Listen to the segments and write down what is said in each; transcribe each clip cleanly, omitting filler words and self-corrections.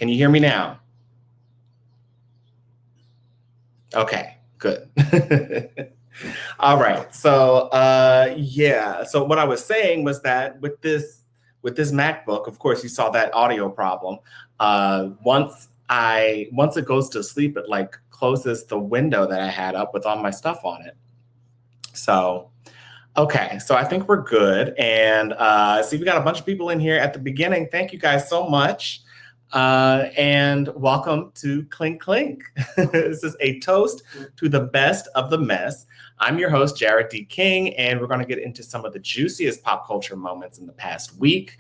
Can you hear me now? Okay, good. All right. So yeah. So what I was saying was that with this MacBook, of course, you saw that audio problem. Once it goes to sleep, it like closes the window that I had up with all my stuff on it. So okay, so I think we're good. And see, we got a bunch of people in here at the beginning. Thank you guys so much. And welcome to Clink Clink. This is a toast to the best of the mess. I'm your host, Jarrod D. King, and we're going to get into some of the juiciest pop culture moments in the past week.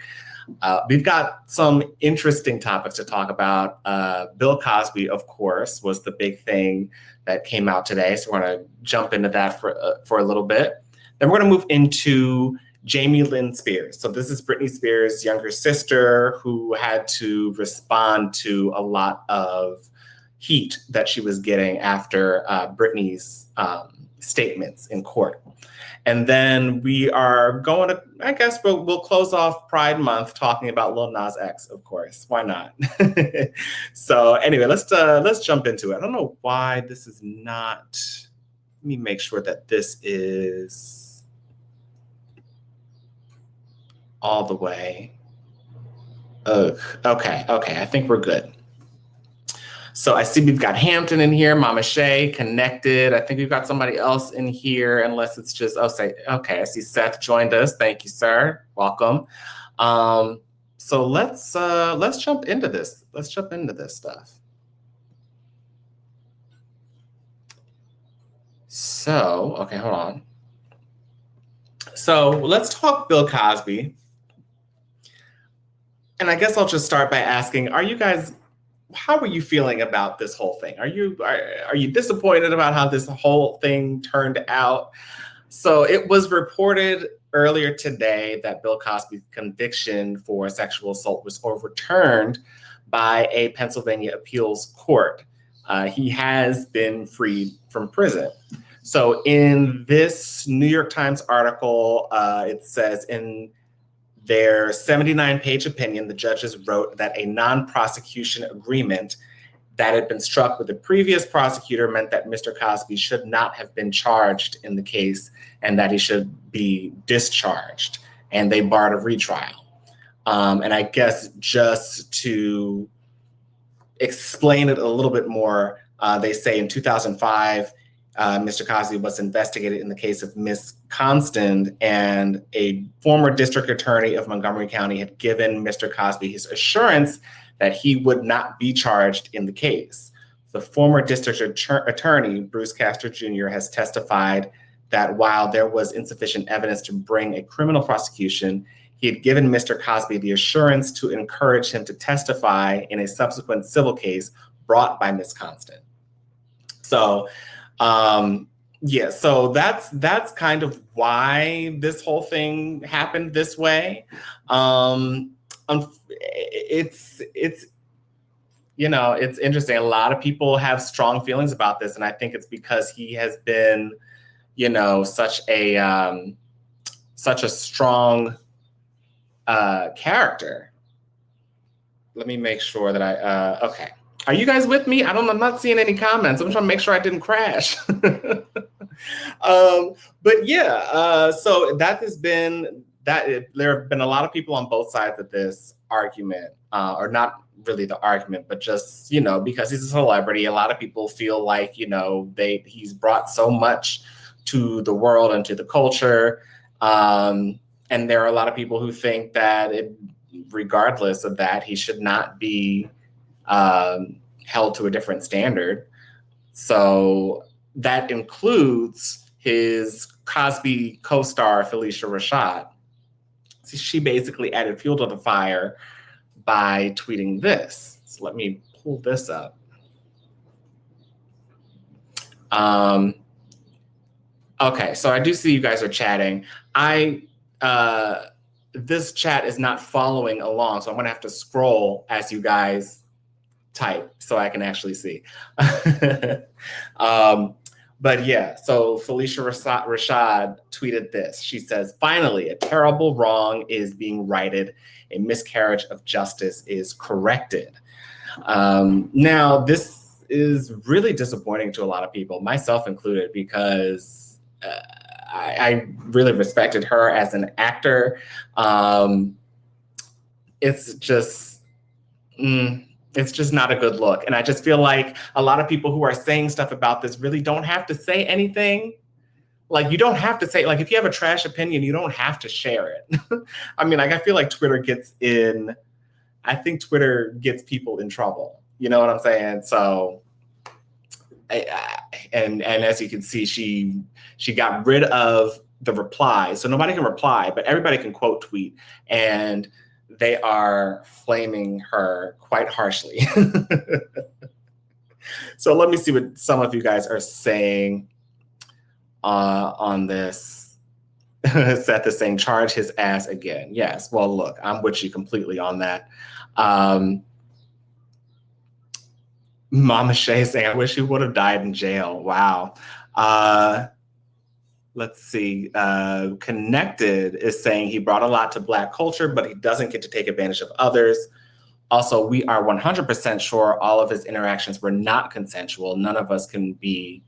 We've got some interesting topics to talk about. Bill Cosby, of course, was the big thing that came out today. So we're going to jump into that for a little bit. Then we're going to move into Jamie Lynn Spears. So this is Britney Spears' younger sister who had to respond to a lot of heat that she was getting after Britney's statements in court. And then we are going to, I guess we'll close off Pride Month talking about Lil Nas X, of course. Why not? So anyway, let's jump into it. I don't know why this is not. Let me make sure that this is all the way. Ugh. Okay. I think we're good. So I see we've got Hampton in here, Mama Shay connected. I think we've got somebody else in here, unless it's just, okay, I see Seth joined us. Thank you, sir. Welcome. So let's jump into this. Let's jump into this stuff. So, okay, hold on. So let's talk Bill Cosby. And I guess I'll just start by asking, how are you feeling about this whole thing? Are you disappointed about how this whole thing turned out? So it was reported earlier today that Bill Cosby's conviction for sexual assault was overturned by a Pennsylvania appeals court. He has been freed from prison. So in this New York Times article, it says in their 79-page opinion, the judges wrote that a non-prosecution agreement that had been struck with the previous prosecutor meant that Mr. Cosby should not have been charged in the case and that he should be discharged, and they barred a retrial. And I guess just to explain it a little bit more, they say in 2005, Mr. Cosby was investigated in the case of Miss Constant, and a former district attorney of Montgomery County had given Mr. Cosby his assurance that he would not be charged in the case. The former district attorney, Bruce Castor Jr., has testified that while there was insufficient evidence to bring a criminal prosecution, he had given Mr. Cosby the assurance to encourage him to testify in a subsequent civil case brought by Miss Constant. So, so that's kind of why this whole thing happened this way. It's interesting. A lot of people have strong feelings about this, and I think it's because he has been, such a strong character. Let me make sure that okay. Are you guys with me? I'm not seeing any comments. I'm trying to make sure I didn't crash. But yeah, so there have been a lot of people on both sides of this argument, or not really the argument, but just, because he's a celebrity, a lot of people feel like, he's brought so much to the world and to the culture. And there are a lot of people who think that regardless of that, he should not be held to a different standard. So that includes his Cosby co-star, Phylicia Rashad. So she basically added fuel to the fire by tweeting this. So let me pull this up. Okay, so I do see you guys are chatting. This chat is not following along, so I'm gonna have to scroll as you guys type so I can actually see. But yeah, so Phylicia Rashad tweeted this. She says, "Finally, a terrible wrong is being righted. A miscarriage of justice is corrected." Now, this is really disappointing to a lot of people, myself included, because I really respected her as an actor. It's just not a good look. And I just feel like a lot of people who are saying stuff about this really don't have to say anything. Like, you don't have to say, like, if you have a trash opinion, you don't have to share it. I mean, like, I feel like I think Twitter gets people in trouble. You know what I'm saying? So, and as you can see, she got rid of the reply. So nobody can reply, but everybody can quote tweet. And they are flaming her quite harshly. So let me see what some of you guys are saying on this. Seth is saying, charge his ass again. Yes, well, look, I'm with you completely on that. Mama Shay saying, I wish he would have died in jail. Wow. Let's see. Connected is saying he brought a lot to Black culture, but he doesn't get to take advantage of others. Also, we are 100% sure all of his interactions were not consensual. None of us can be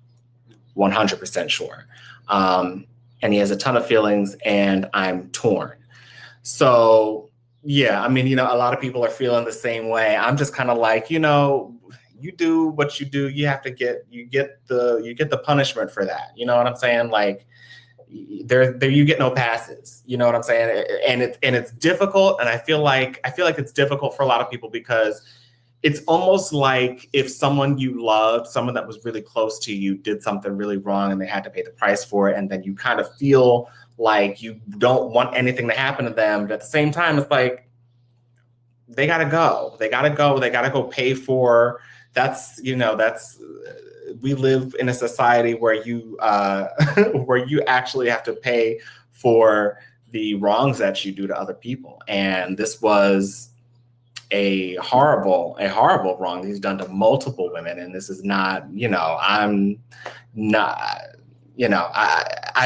100% sure. And he has a ton of feelings, and I'm torn. So, yeah, I mean, a lot of people are feeling the same way. I'm just kind of like, you do what you do. You get the punishment for that. You know what I'm saying? Like, there you get no passes. You know what I'm saying? And it's difficult. And I feel like it's difficult for a lot of people because it's almost like if someone you loved, someone that was really close to you, did something really wrong and they had to pay the price for it. And then you kind of feel like you don't want anything to happen to them. But at the same time, it's like, they got to go. They got to go. They got to go pay for. We live in a society where you actually have to pay for the wrongs that you do to other people. And this was a horrible wrong that he's done to multiple women. And this is not, I'm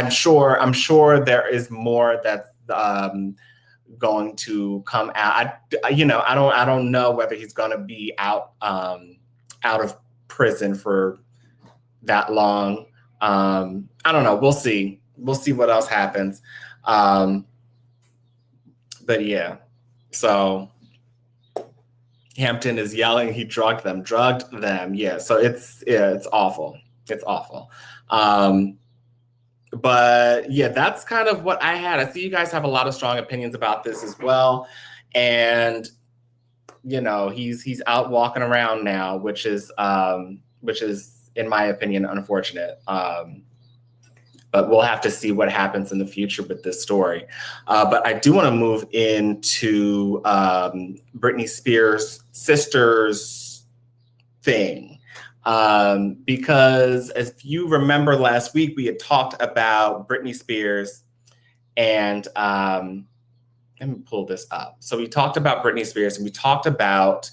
sure there is more that's going to come out. I don't know whether he's going to be out of prison for that long. I don't know. We'll see what else happens. But yeah, so Hampton is yelling, he drugged them. Yeah. So it's awful. It's awful. But yeah, that's kind of what I had. I see you guys have a lot of strong opinions about this as well. And, he's out walking around now, which is, in my opinion, unfortunate. But we'll have to see what happens in the future with this story. But I do want to move into Britney Spears' sister's thing. Because if you remember last week, we had talked about Britney Spears and let me pull this up. So we talked about Britney Spears and we talked about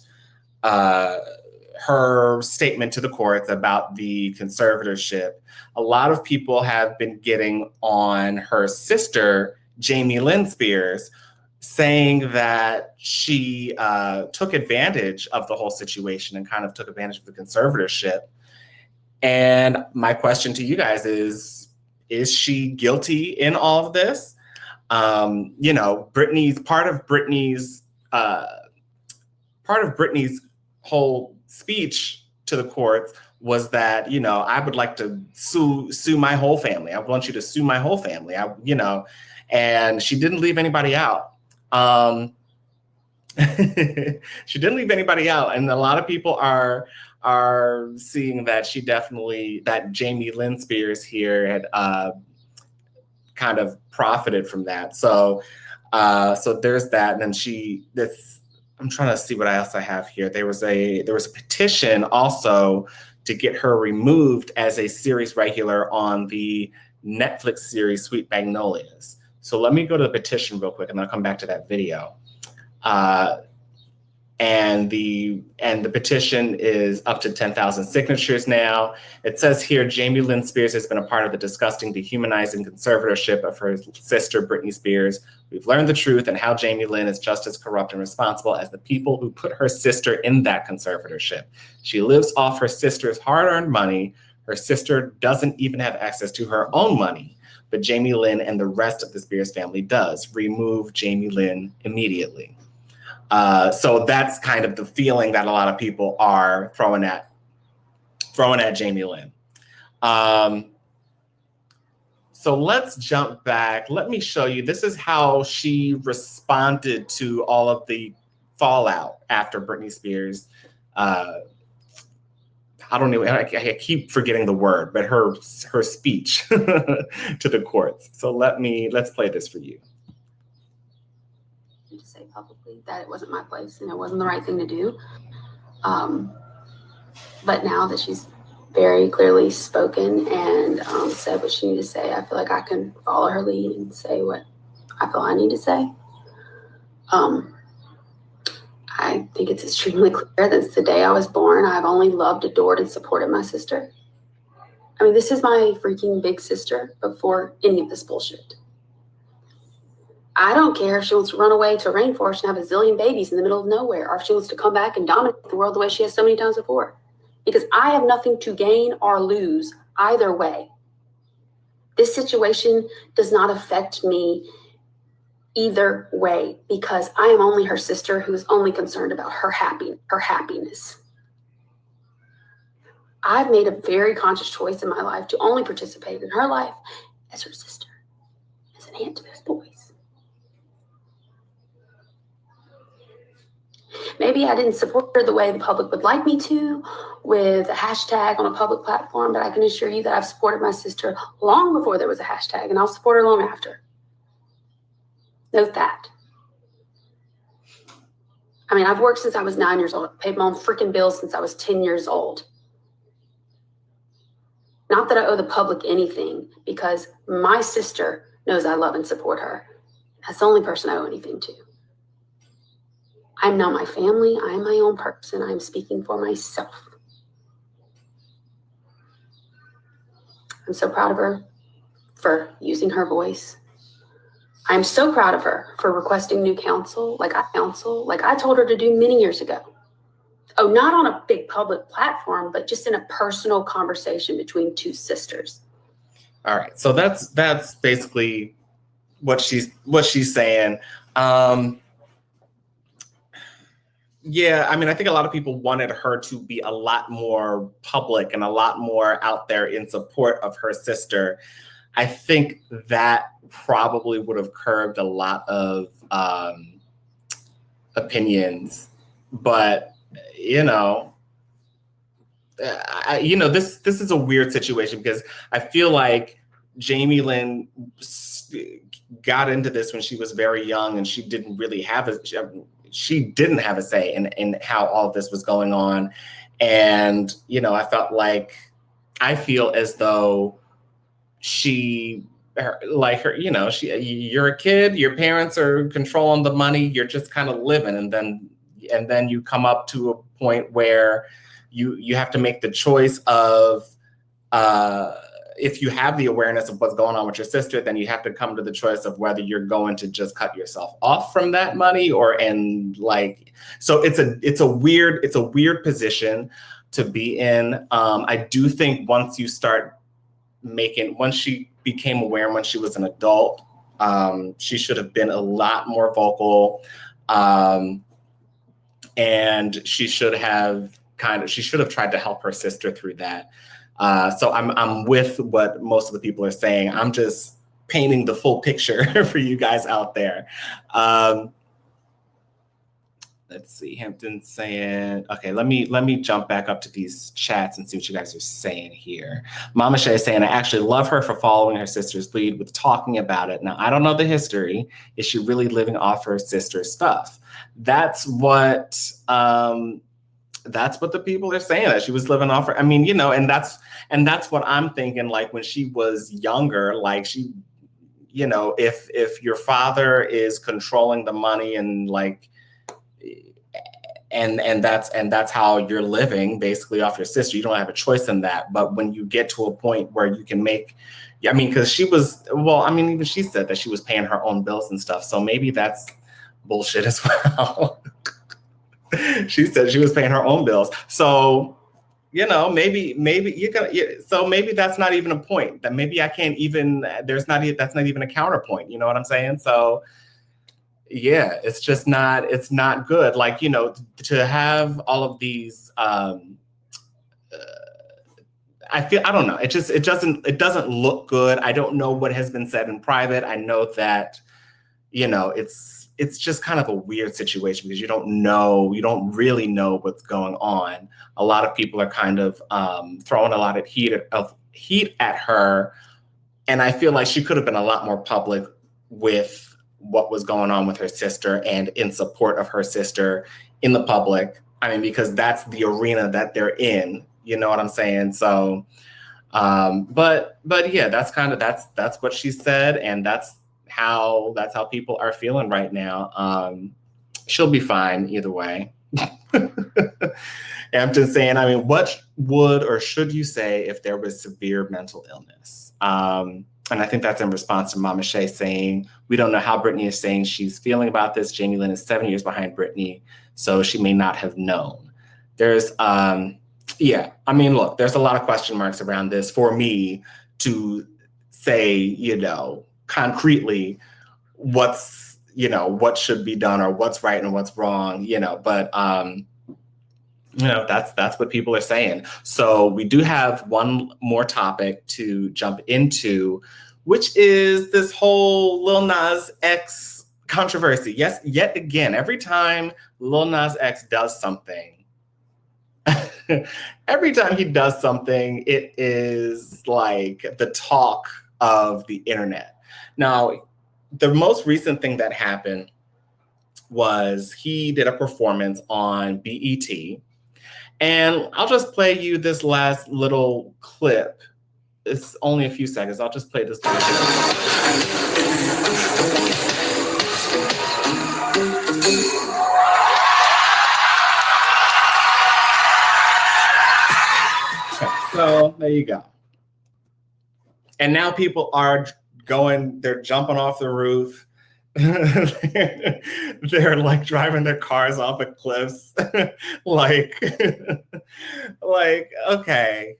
her statement to the courts about the conservatorship. A lot of people have been getting on her sister, Jamie Lynn Spears, saying that she took advantage of the whole situation and kind of took advantage of the conservatorship. And my question to you guys is she guilty in all of this? Britney's part of Britney's whole speech to the courts was that, I would like to sue my whole family. I want you to sue my whole family. And she didn't leave anybody out. She didn't leave anybody out. And a lot of people are seeing that that Jamie Lynn Spears here had kind of profited from that. So there's that. And then I'm trying to see what else I have here. There was a petition also to get her removed as a series regular on the Netflix series Sweet Magnolias. So let me go to the petition real quick and then I'll come back to that video. And the petition is up to 10,000 signatures now. It says here, Jamie Lynn Spears has been a part of the disgusting, dehumanizing conservatorship of her sister, Britney Spears. We've learned the truth and how Jamie Lynn is just as corrupt and responsible as the people who put her sister in that conservatorship. She lives off her sister's hard-earned money. Her sister doesn't even have access to her own money, but Jamie Lynn and the rest of the Spears family does. Remove Jamie Lynn immediately. So that's kind of the feeling that a lot of people are throwing at Jamie Lynn. So let's jump back. Let me show you. This is how she responded to all of the fallout after Britney Spears. I keep forgetting the word, but her speech to the courts. So let's play this for you. To say publicly that it wasn't my place and it wasn't the right thing to do. But now that she's very clearly spoken and said what she needed to say, I feel like I can follow her lead and say what I feel I need to say. I think it's extremely clear that since the day I was born, I've only loved, adored, and supported my sister. I mean, this is my freaking big sister before any of this bullshit. I don't care if she wants to run away to a rainforest and have a zillion babies in the middle of nowhere, or if she wants to come back and dominate the world the way she has so many times before. Because I have nothing to gain or lose either way. This situation does not affect me either way because I am only her sister who is only concerned about her happiness. I've made a very conscious choice in my life to only participate in her life as her sister, as an aunt to those boys. Maybe I didn't support her the way the public would like me to, with a hashtag on a public platform, but I can assure you that I've supported my sister long before there was a hashtag, and I'll support her long after. Note that. I mean, I've worked since I was 9 years old. I've paid my own freaking bills since I was 10 years old. Not that I owe the public anything, because my sister knows I love and support her. That's the only person I owe anything to. I'm not my family. I'm my own person. I'm speaking for myself. I'm so proud of her for using her voice. I'm so proud of her for requesting new counsel, like I told her to do many years ago. Oh, not on a big public platform, but just in a personal conversation between two sisters. All right. So that's basically what she's saying. Yeah, I mean, I think a lot of people wanted her to be a lot more public and a lot more out there in support of her sister. I think that probably would have curbed a lot of opinions, but this is a weird situation because I feel like Jamie Lynn got into this when she was very young, and she didn't really have a say in how all of this was going on. And I feel as though you're a kid, your parents are controlling the money, you're just kind of living, and then you come up to a point where you have to make the choice of if you have the awareness of what's going on with your sister, then you have to come to the choice of whether you're going to just cut yourself off from that money so it's a weird position to be in. I do think once she became aware, when she was an adult, she should have been a lot more vocal. And she should have tried to help her sister through that. So I'm with what most of the people are saying. I'm just painting the full picture for you guys out there. Let's see, Hampton's saying, okay, let me jump back up to these chats and see what you guys are saying here. Mama Shay is saying, I actually love her for following her sister's lead with talking about it. Now, I don't know the history. Is she really living off her sister's stuff? That's what the people are saying, that she was living off her. I mean, and that's what I'm thinking. Like when she was younger, like she, if your father is controlling the money and that's how you're living basically off your sister. You don't have a choice in that. But when you get to a point where you can make, I mean, because even she said that she was paying her own bills and stuff. So maybe that's bullshit as well. She said she was paying her own bills. So, maybe you got. So maybe that's not even a point. That maybe I can't even. That's not even a counterpoint. You know what I'm saying? So, yeah, it's just not. It's not good. Like, to have all of these. I don't know. It doesn't look good. I don't know what has been said in private. I know that, it's just kind of a weird situation because you don't really know what's going on. A lot of people are kind of throwing a lot of heat at her. And I feel like she could have been a lot more public with what was going on with her sister and in support of her sister in the public. I mean, because that's the arena that they're in. You know what I'm saying? So, but yeah, that's what she said, and that's how people are feeling right now. She'll be fine either way. I'm just saying, I mean, what would or should you say if there was severe mental illness? And I think that's in response to Mama Shay saying, we don't know how Brittany is saying she's feeling about this. Jamie Lynn is 7 years behind Brittany, so she may not have known. There's, yeah, I mean, look, there's a lot of question marks around this for me to say, concretely what should be done or what's right and what's wrong, but that's what people are saying. So we do have one more topic to jump into, which is this whole Lil Nas X controversy. Yes, yet again, every time Lil Nas X does something, it is like the talk of the internet. Now, the most recent thing that happened was he did a performance on BET. And I'll just play you this last little clip. It's only a few seconds. I'll just play this little So there you go. And now people are they're jumping off the roof. They're like driving their cars off of cliffs. like okay,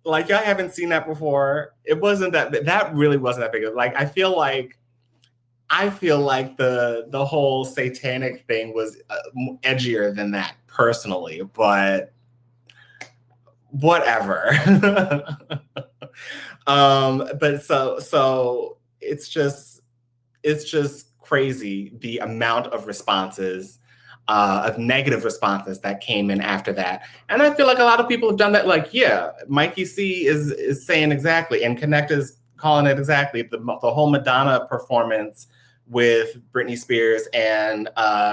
like y'all haven't seen that before. It wasn't that really wasn't that big of, like, I feel like the whole satanic thing was edgier than that personally, but whatever. But so it's just crazy the amount of responses, of negative responses that came in after that. And I feel like a lot of people have done that. Like, yeah, Mikey C is saying exactly, and Connect is calling it exactly, the whole Madonna performance with Britney Spears and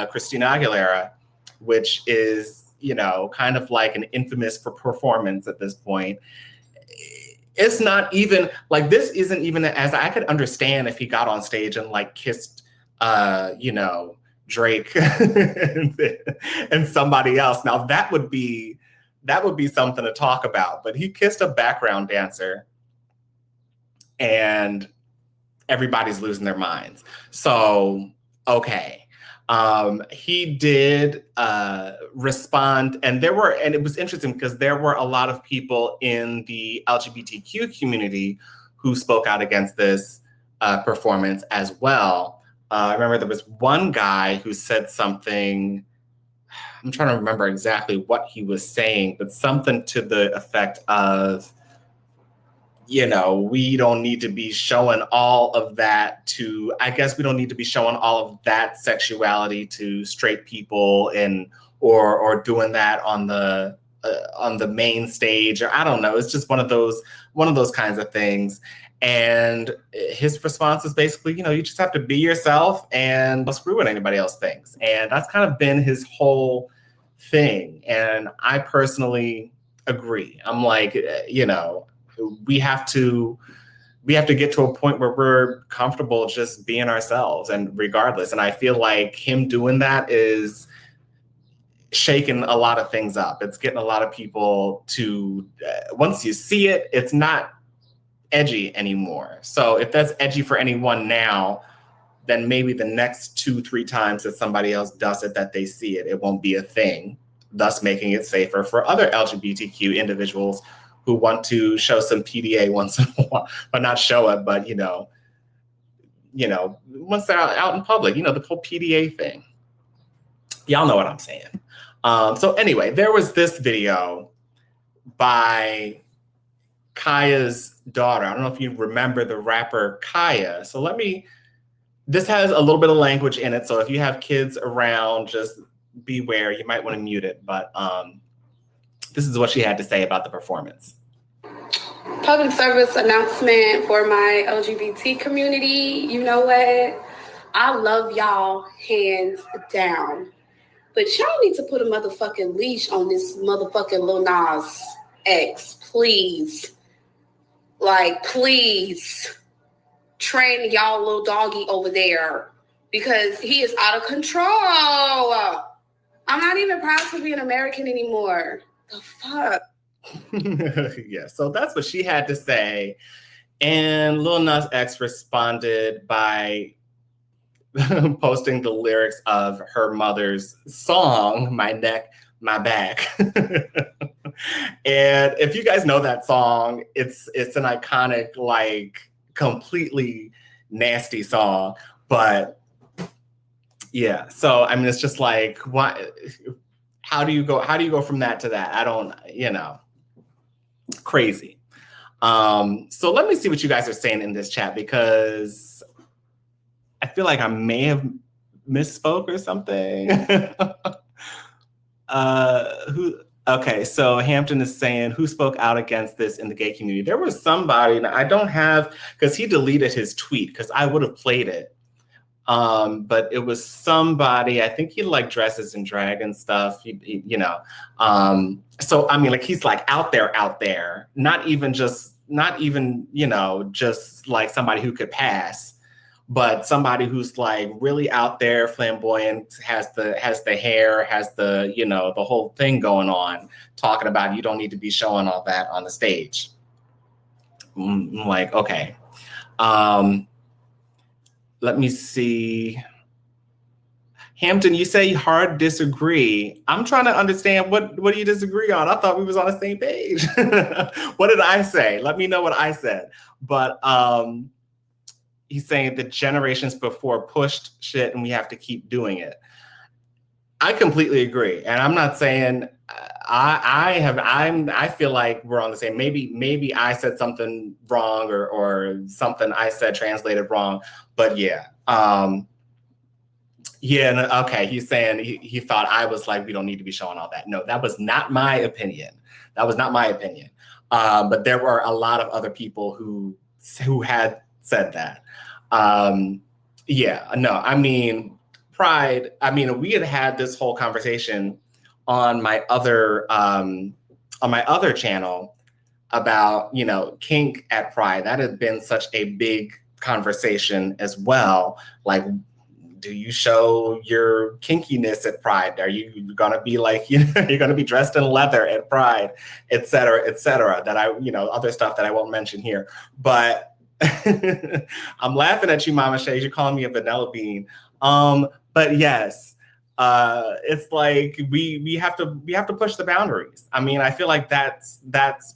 Christina Aguilera, which is, kind of like an infamous performance at this point. It's not even like, this isn't even, as I could understand if he got on stage and like kissed, Drake and somebody else. Now that would be something to talk about, but he kissed a background dancer and everybody's losing their minds. So, okay. He did respond, and it was interesting because there were a lot of people in the LGBTQ community who spoke out against this performance as well. I remember there was one guy who said something, I'm trying to remember exactly what he was saying, but something to the effect of, we don't need to be showing all of that we don't need to be showing all of that sexuality to straight people or doing that on the main stage, or I don't know. It's just one of those kinds of things. And his response is basically, you just have to be yourself and don't screw what anybody else thinks. And that's kind of been his whole thing. And I personally agree. I'm like, we have to get to a point where we're comfortable just being ourselves and regardless. And I feel like him doing that shaking a lot of things up. It's getting a lot of people to, once you see it, it's not edgy anymore. So if that's edgy for anyone now, then maybe the next 2-3 times that somebody else does it, that they see it, it won't be a thing, thus making it safer for other LGBTQ individuals who want to show some PDA once in a while, but not show it, but once they're out in public, the whole PDA thing. Y'all know what I'm saying. So anyway, there was this video by Kaya's daughter. I don't know if you remember the rapper Kaya. So this has a little bit of language in it. So if you have kids around, just beware. You might want to mute it. But this is what she had to say about the performance. Public service announcement for my LGBT community. You know what? I love y'all hands down. But y'all need to put a motherfucking leash on this motherfucking Lil Nas X, please. Like, please. Train y'all little doggy over there because he is out of control. I'm not even proud to be an American anymore. The fuck? Yeah, so that's what she had to say. And Lil Nas X responded by posting the lyrics of her mother's song, My Neck, My Back. And if you guys know that song, it's an iconic, like, completely nasty song. But yeah, so I mean, it's just like, what? How do you go from that to that? I don't, crazy. So let me see what you guys are saying in this chat, because I feel like I may have misspoke or something. Okay, so Hampton is saying, who spoke out against this in the gay community? There was somebody, and I don't have, because he deleted his tweet, because I would have played it. But it was somebody, I think he like dresses in drag and stuff, so I mean, like, he's like out there, not even just like somebody who could pass, but somebody who's like really out there, flamboyant, has the hair, has the, the whole thing going on, talking about you don't need to be showing all that on the stage. I'm like, okay. Let me see. Hampton, you say hard disagree. I'm trying to understand what do you disagree on? I thought we was on the same page. What did I say? Let me know what I said. But he's saying the generations before pushed shit and we have to keep doing it. I completely agree. And I'm not saying I feel like we're on the same. Maybe I said something wrong or something I said translated wrong. But yeah. Okay. He's saying he thought I was like, we don't need to be showing all that. No, that was not my opinion. But there were a lot of other people who had said that. I mean, Pride. I mean, we had this whole conversation on my other channel about, kink at Pride. That has been such a big conversation as well. Like, do you show your kinkiness at Pride? Are you gonna be like, you're gonna be dressed in leather at Pride, et cetera, that other stuff that I won't mention here. But I'm laughing at you, Mama Shay. You're calling me a vanilla bean. But yes, it's like we have to push the boundaries. I mean, I feel like that's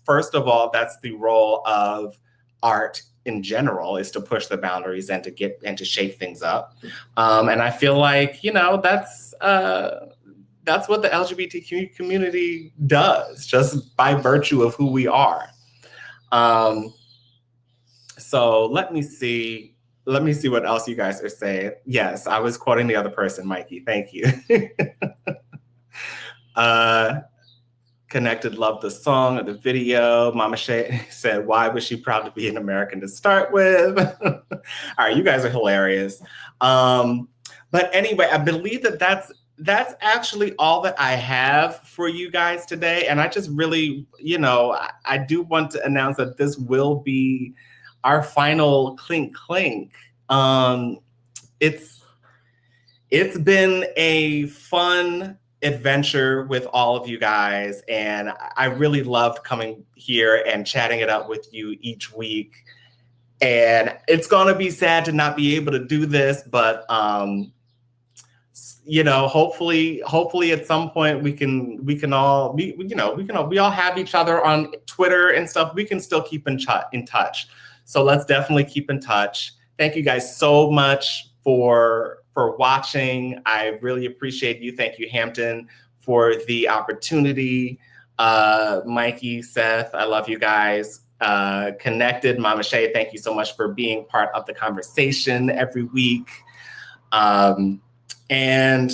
first of all, that's the role of art in general, is to push the boundaries and to shake things up. And I feel like, that's what the LGBTQ community does, just by virtue of who we are. So let me see what else you guys are saying. Yes, I was quoting the other person, Mikey. Thank you. Connected loved the song or the video. Mama Shay said, why was she proud to be an American to start with? All right, you guys are hilarious. But anyway, I believe that's actually all that I have for you guys today. And I just really, I do want to announce that this will be our final Clink. It's been a fun adventure with all of you guys, and I really loved coming here and chatting it up with you each week. And it's gonna be sad to not be able to do this, but you know, hopefully at some point we can all we all have each other on Twitter and stuff. We can still keep in touch. So let's definitely keep in touch. Thank you guys so much for watching. I really appreciate you. Thank you, Hampton, for the opportunity. Mikey, Seth, I love you guys. Connected, Mama Shay, thank you so much for being part of the conversation every week. And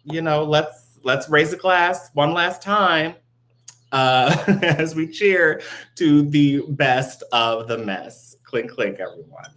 you know, let's raise a glass one last time as we cheer to the best of the mess. Clink, clink, everyone.